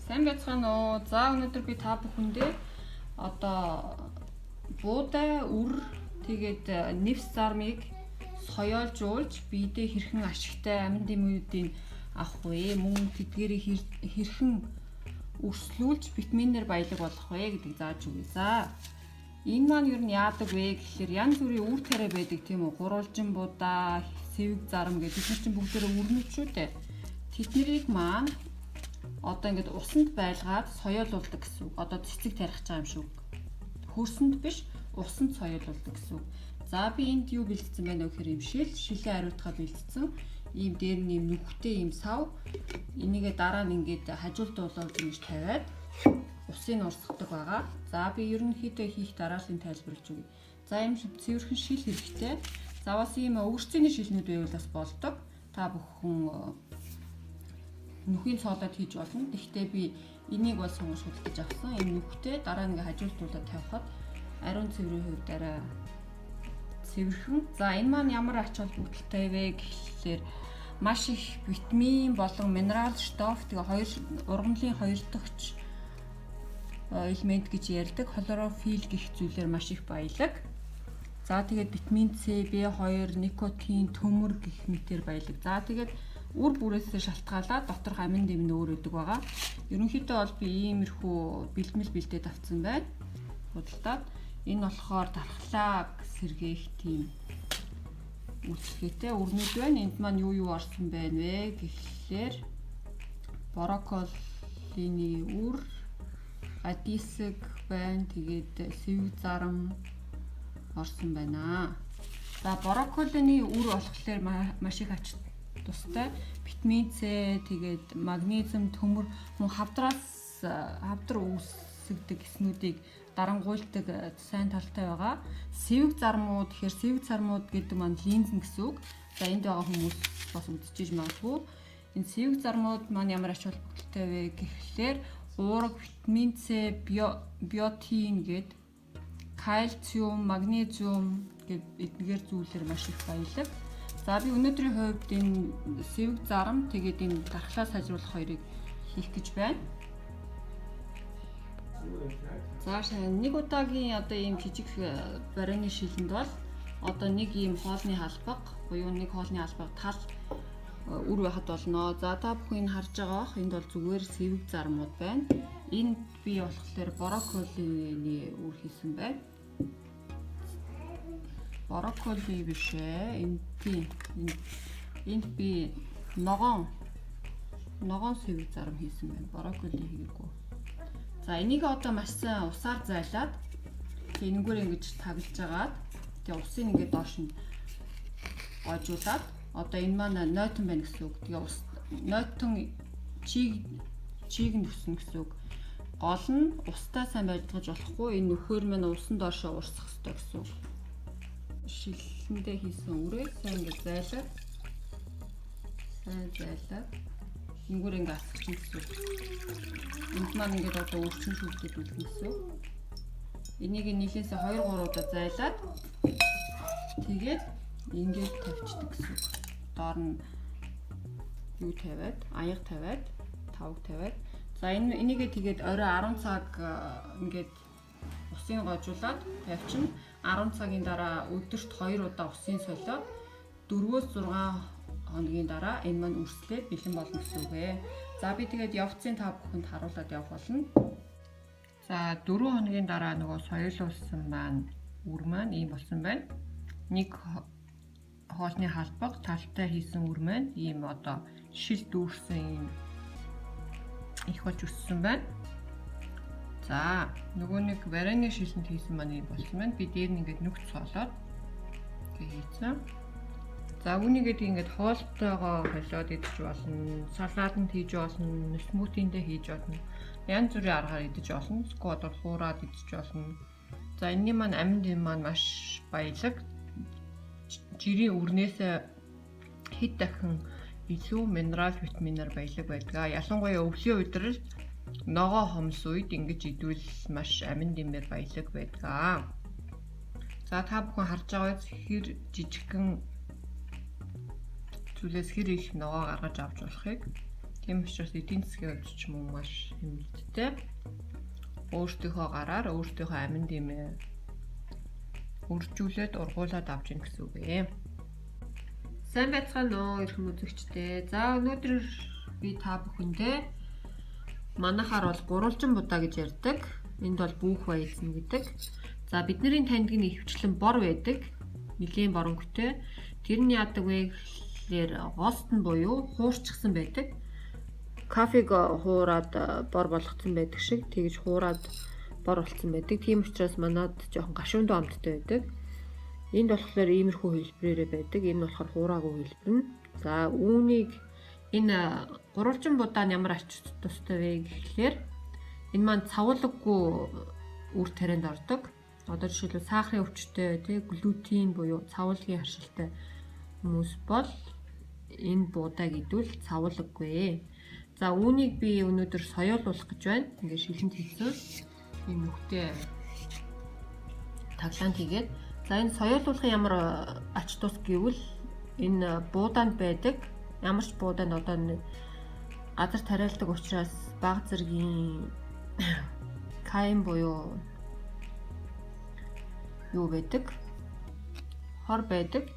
Сайн байцгаана уу? За өнөөдөр би та бүхэндээ одоо буудай үр тэгээд нэвс зармыг соёолжуулж биедээ хэрхэн ашигтай амин дэмүүдийг авах вэ? Мөн тэдгээрийг хэрхэн өрслүүлж витаминээр баялаг болгох вэ гэдгийг зааж өгье. За энэ маань юу яадаг вэ гэхээр янз бүрийн үр тариа байдаг тийм үү? Гурвалжин будаа, сэвэг зарам гэдэг бид нар чинь бүгдээрээ үрнүүд шүү дээ. Тэднийг маань одоо ингээд усанд байлгаад соёолуулдаг гэсэн үг. Одоо цэцэг тарих гэж байгаа юм шиг. Хөрсөнд биш, усанд соёолуулдаг гэсэн үг. За би энд юу бэлдсэн байна вэ гэхээр юм шилээ хариуцгаа бэлдсэн. Ийм дээр нь юм нүхтэй юм сав. Энийгээ дараа нь ингээд хажуулт болоод ингэж тавиад усыг урсгадаг байгаа. За би ерөнхийдөө хийх дарааллыг тайлбарлаж өгье. За ийм цэвэрхэн шил хэрэгтэй. За бас ийм өвөрцөний шилнүүд байвал бас болдог. Та бүхэн нүхийн цоолоод хийж болно. Гэхдээ би энийг бол сонгож худалдаж авсан. Энэ нүхтэй дараа нэг хажуултуулаад тавихад ариун цэврийн хувьд арай цэвэрхэн. За энэ маань ямар ач холбогдолтой вэ гэхлээр маш их витамин болон минерал, штоф тэгээ ургамлын хоёр дахь элемент гэж ярьдаг хлорофилл гэх зүйлээр маш их баялаг. За тэгээд витамин С, B2, никотин, төмөр гэх мэтээр баялаг. За тэгээд үр бүрээсээ шалтгаалаад доторх амин дэм нь өөр өгдөг байгаа. Ерөнхийдөө бол би иймэрхүү бэлтгэл бэлдээд авсан байна. Худалдаад энэ болохоор тархлаа сэргээх тийм үйлчлэгээтэй өрнөд байна. Энд маань юу орсон байна вэ гэхлээр брокколины үр, гадисэг байна. Тэгээд сэвэг зарам орсон байна. За брокколины үр болохоор маш их ач тустай витамин С, тэгээд магнезиум, төмөр, мөн хавдар үүсгдэг эснүүдийг дарангуйлдаг сайн талтай байгаа. Сэвэг зармууд гэхээр сэвэг зармууд гэдэг маань линзэн гэсэн үг. За энд байгаа хүмүүс бас үзчихэж магадгүй. Энэ сэвэг зармууд маань ямар ач холбогдолтой вэ гэхлээр уурга, витамин С, биотин гээд кальциум, магнезиум гээд эдгээр зүйлээр маш их баялаг. За би өнөөдрийн хувьд энэ сэвэг зарам тэгээд энэ дархлаа сайжруулах хоёрыг хийх гэж байна. За нэг удаагийн одоо ийм жижиг барины шилэнд бол одоо нэг ийм хоолны халбаг буюу нэг хоолны халбаг тал үр байхад болно. За та бүхэн харж байгаа бох энд бол зүгээр сэвэг зарамууд байна. Энд би болохоор брокколины үр хийсэн байна. Брокколи биш ээ. Энд би ногоон сэвэг зарам хийсэн байна. Брокколи хийгээгүй. За энийг одоо маш сайн усаар зайлаад энэгээр ингэж таглаж агаад тэгээ усыг ингээд доош нь гойжуулаад одоо энэ маань нойтон байна гэсэн үг. Тэгээ ус нойтон чийг нь өснө гэсэн үг. Гол нь устай сайн байлгаж болохгүй энэ нөхөр маань усан доошоо урсах хэрэгтэй гэсэн үг. Шилэндээ хийсэн үрээ сайн ингээд зайлаад энэгээр ингээд асгачих гэсэн үг. Энд маань ингээд одоо өрчин шүлдэд үлдэнсэн. Энийг нийлээсээ 2-3 удаа зайлаад тэгээд ингээд тавьчихдаг гэсэн үг. Доор нь юу тавиад, аяга тавиад, тавг тавиад. За энийгээ тэгээд орой 10 цаг ингээд усын гойжуулаад тавьчихна. 10 цагийн дараа өдөрт 2 удаа усын солиод 4-6 хоногийн дараа энэ маань үрслээд бэлэн болно гэсэн үг ээ. За би тэгээд явцын та бүхэнд харуулад явах болно. За 4 хоногийн дараа нөгөө соёолуулсан маань үр маань ийм болсон байна. Нэг хоолны халбаг талтай хийсэн үр маань ийм одоо шил дүүрсэн ийм их болж өссөн байна. За нөгөө нэг барины шилэнд хийсэн маань ийм болсон байна. Би дээр нь ингээд нүх цоолоод хийсэн. За үүнийгээд ингээд хоолтойгоо холиод идэж болно. Салаатанд хийж болно, смутиндээ хийж болно. Янз бүрийн аргаар идэж болно. Сквадор хуураад идэж болно. За энэний маань амин дэм маань маш баялаг. Жирийн үрнээсээ хэд дахин илүү минерал, витаминаар баялаг байдаг. Ялангуяа өвлийн үедрэл ногоо хомс үед ингэж идвэл маш амин дэмээр баялаг байдаг. За та бүхэн харж байгаа хэр жижигхэн зүйлээс хэр их ногоо гаргаж авч болохыг Тийм учраас эдийн засгийн хувьд ч юм уу маш хэмнэлттэй. Өөртөөхөө гараар өөртөөхөө аминд юм үржүүлээд ургуулад авч ийн гэсэн үг ээ. Сайн байцгаана уу эрхэм үзэгчдээ. За өнөөдөр би та бүхэндээ манайхаар бол гурвалжин будаа гэж ярьдаг. Энд бол түүх баязна гэдэг. За бидний таньдаг нэг хвчлэн бор байдаг. Нилийн боронхтой. Тэр нь яадаг вэ гэхээр гост нь буюу хуурчсан байдаг. Кофег хуураад бор болгоцсон байдаг шиг тэгж хуураад бор болцсон байдаг. Тийм учраас манад жоохон гашуунд амттай байдаг. Энд болохоор иймэрхүү хэлбэрээр байдаг. Энэ нь болохоор хуураагүй хэлбэр нь. За үүнийг энэ гурвалжин будаа нь ямар ач тустай вэ гэхлээр энэ маань цавуулаггүй үр тарианд ордог. Одоо жишээлбэл сахарын өвчтөй, глютен буюу цавуулгын харшилтай хүмүүс бол энэ будааг идвэл цавуулаггүй. За үүнийг би өнөөдөр соёолуулах гэж байна. Ингээд шилэнд хийсэн. Ийм нүхтэй таглаанд хийгээд. За энэ соёолуулахын ямар ач тус гэвэл энэ буудаанд байдаг. Ямар ч буудаанд одоо газар тариалдаг учраас бага зэргийн каин буюу юу байдаг? Хор байдаг.